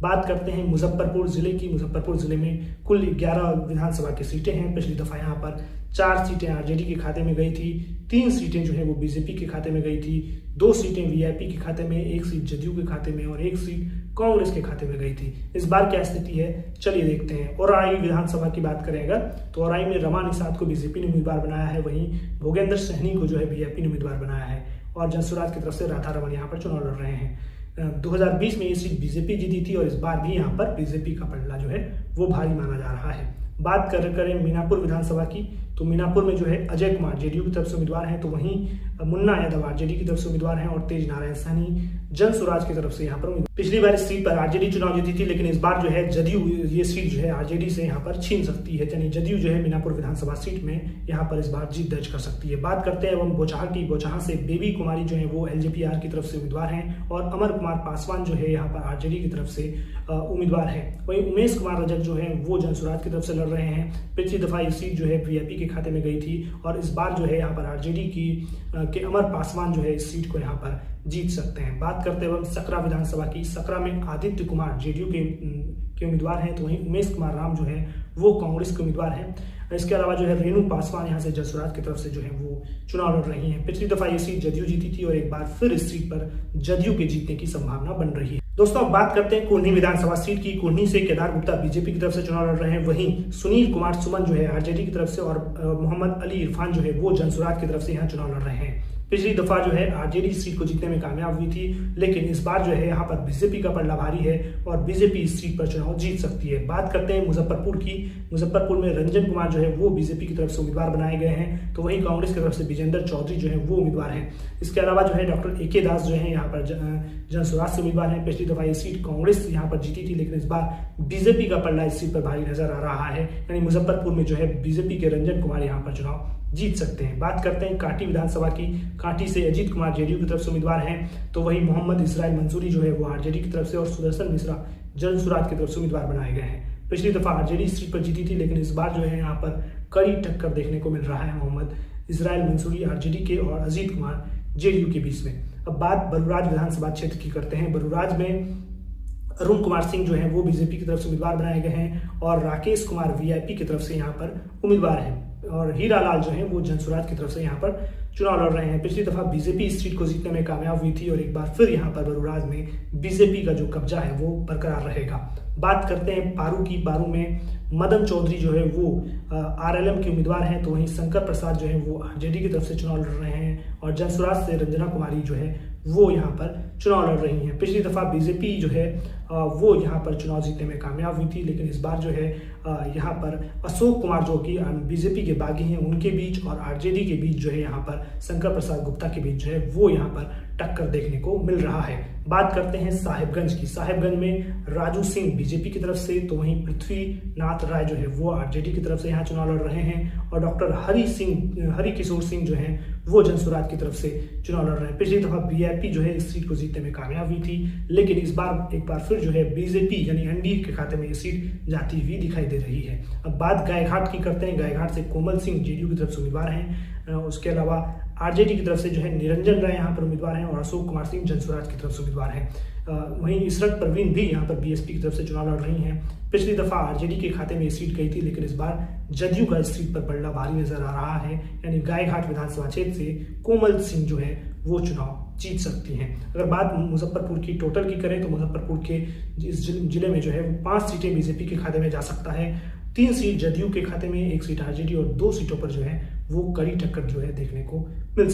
बात करते हैं मुजफ्फरपुर जिले की। मुजफ्फरपुर जिले में कुल 11 विधानसभा की सीटें हैं। पिछली दफा यहाँ पर 4 सीटें आरजेडी के खाते में गई थी, 3 सीटें जो है वो बीजेपी के खाते में गई थी, 2 सीटें वीआईपी के खाते में, 1 सीट जदयू के खाते में और 1 सीट कांग्रेस के खाते में गई थी। इस बार क्या स्थिति है चलिए देखते हैं। औराई विधानसभा की बात करें अगर तो औराई में रमा निषाद को बीजेपी ने उम्मीदवार बनाया है, वहीं भोगेंद्र सहनी को जो है वीआईपी ने उम्मीदवार बनाया है और जनसुराज की तरफ से राधा रमन यहाँ पर चुनाव लड़ रहे हैं। 2020 में ये सीट बीजेपी जीती थी और इस बार भी यहाँ पर बीजेपी का पलड़ा जो है वो भारी माना जा रहा है। बात करें मीनापुर विधानसभा की तो मीनापुर में जो है अजय कुमार जेडीयू की तरफ से उम्मीदवार हैं, तो वहीं मुन्ना यादव आरजेडी की तरफ से उम्मीदवार हैं और तेज नारायण सहनी जनसुराज की तरफ से यहाँ पर। पिछली बार इस सीट पर आरजेडी चुनाव जीती थी, लेकिन इस बार जो है जदयू ये सीट जो है आरजेडी से यहाँ पर छीन सकती है, यानी जदयू जो है मीनापुर विधानसभा सीट में यहाँ पर इस बार जीत दर्ज कर सकती है। बात करते हैं एवं बोचहा की। बोचहा से बेबी कुमारी जो है वो एलजेपीआर की तरफ से उम्मीदवार हैं और अमर कुमार पासवान जो है यहाँ पर आरजेडी की तरफ से उम्मीदवार है। वहीं उमेश कुमार रजक जो है वो जनसुराज की तरफ से लड़ रहे हैं। पिछली दफा ये सीट जो है वीआईपी के खाते में गई थी और इस बार जो है यहाँ पर आरजेडी के अमर पासवान जो है इस सीट को यहाँ पर जीत सकते हैं। बात करते हैं सकरा विधानसभा की। सकरा में आदित्य कुमार जेडीयू के उम्मीदवार हैं, तो वहीं उमेश कुमार राम जो है वो कांग्रेस के उम्मीदवार हैं। इसके अलावा जो है रेणु पासवान यहाँ से जनसुराज की तरफ से जो है वो चुनाव लड़ रही हैं। पिछली दफा ये सीट जदयू जीती थी और एक बार फिर इस सीट पर जदयू के जीतने की संभावना बन रही है। दोस्तों अब बात करते हैं कुर्नी विधानसभा सीट की। कुर्नी से केदार गुप्ता बीजेपी की तरफ से चुनाव लड़ रहे हैं, वहीं सुनील कुमार सुमन जो है आरजेडी की तरफ से और मोहम्मद अली इरफान जो है वो जनसुराज की तरफ से यहाँ चुनाव लड़ रहे हैं। पिछली दफा जो है आरजेडी सीट को जीतने में कामयाब हुई थी, लेकिन इस बार जो है यहाँ पर बीजेपी का पलड़ा भारी है और बीजेपी इस सीट पर चुनाव जीत सकती है। बात करते हैं मुजफ्फरपुर की। मुजफ्फरपुर में रंजन कुमार जो है वो बीजेपी की तरफ से उम्मीदवार बनाए गए हैं, तो वहीं कांग्रेस की तरफ से विजेंद्र चौधरी जो है वो उम्मीदवार हैं। इसके अलावा जो है डॉक्टर एके दास जो है यहाँ पर जनसुराज से उम्मीदवार हैं। पिछली दफा ये सीट कांग्रेस यहाँ पर जीती थी, लेकिन इस बार बीजेपी का पलड़ा इस सीट पर भारी नजर आ रहा है, यानी मुजफ्फरपुर में जो है बीजेपी के रंजन कुमार यहाँ पर चुनाव जीत सकते हैं। बात करते हैं कांटी विधानसभा की। कांटी से अजीत कुमार जेडीयू की तरफ से उम्मीदवार हैं, तो वहीं मोहम्मद इसराइल मंसूरी जो है वो आरजेडी की तरफ से और सुदर्शन मिश्रा जनसुराज की तरफ से उम्मीदवार बनाए गए हैं। पिछली दफा आरजेडी सीट पर जीती थी, लेकिन इस बार जो है यहाँ पर कड़ी टक्कर देखने को मिल रहा है मोहम्मद इसराइल मंसूरी आरजेडी के और अजीत कुमार जेडीयू के बीच में। अब बात बरूराज विधानसभा क्षेत्र की करते हैं। बरूराज में अरुण कुमार सिंह जो है वो बीजेपी की तरफ से उम्मीदवार बनाए गए हैं और राकेश कुमार वीआईपी की तरफ से यहाँ पर उम्मीदवार हैं और हीरा लाल जो है वो जनसुराज की तरफ से यहाँ पर चुनाव लड़ रहे हैं। पिछली दफा बीजेपी इस सीट को जीतने में कामयाब हुई थी और एक बार फिर यहाँ पर बरूराज में बीजेपी का जो कब्जा है वो बरकरार रहेगा। बात करते हैं पारू की। पारू में मदन चौधरी जो है वो आरएलएम के उम्मीदवार हैं, तो वहीं शंकर प्रसाद जो है वो आरजेडी की तरफ से चुनाव लड़ रहे हैं और जनसुराज से रंजना कुमारी जो है वो यहाँ पर चुनाव लड़ रही हैं। पिछली दफा बीजेपी जो है वो यहाँ पर चुनाव जीतने में कामयाब हुई थी, लेकिन इस बार जो है यहाँ पर अशोक कुमार जो कि बीजेपी के बागी हैं उनके बीच और आरजेडी के बीच जो है यहाँ पर शंकर प्रसाद गुप्ता के बीच जो है वो यहाँ पर टक्कर देखने को मिल रहा है। बात करते हैं साहिबगंज की। साहिबगंज में राजू सिंह बीजेपी की तरफ से, तो वहीं पृथ्वीनाथ राय जो है वो आरजेडी की तरफ से यहाँ चुनाव लड़ रहे हैं और डॉक्टर हरि किशोर सिंह जो है वो जनसुराज की तरफ से चुनाव लड़ रहे हैं। पिछली दफा वीआईपी जो है इस सीट को जीतने में कामयाब हुई थी, लेकिन इस बार एक बार फिर जो है बीजेपी यानी एनडीए के खाते में ये सीट जाती हुई दिखाई दे रही है। अब बात गायघाट की करते हैं। गायघाट से कोमल सिंह जेडीयू की तरफ से उम्मीदवार हैं। उसके अलावा आरजेडी की तरफ से जो है निरंजन राय यहाँ पर उम्मीदवार हैं और अशोक कुमार सिंह जनसुराज की तरफ से उम्मीदवार हैं। वहीं इसरत परवीन भी यहाँ पर बीएसपी की तरफ से चुनाव लड़ रही हैं। पिछली दफा आरजेडी के खाते में ये सीट गई थी, लेकिन इस बार जदयू का इस सीट पर पलड़ा भारी नजर आ रहा है, यानी गायघाट विधानसभा क्षेत्र से कोमल सिंह जो है वो चुनाव जीत सकती हैं। अगर बात मुजफ्फरपुर की टोटल की करें तो मुजफ्फरपुर के इस जिले में जो है 5 सीटें बीजेपी के खाते में जा सकता है, 3 सीट जदयू के खाते में, 1 सीट आरजेडी और 2 सीटों पर जो है वो कड़ी टक्कर जो है देखने को मिल सकती है।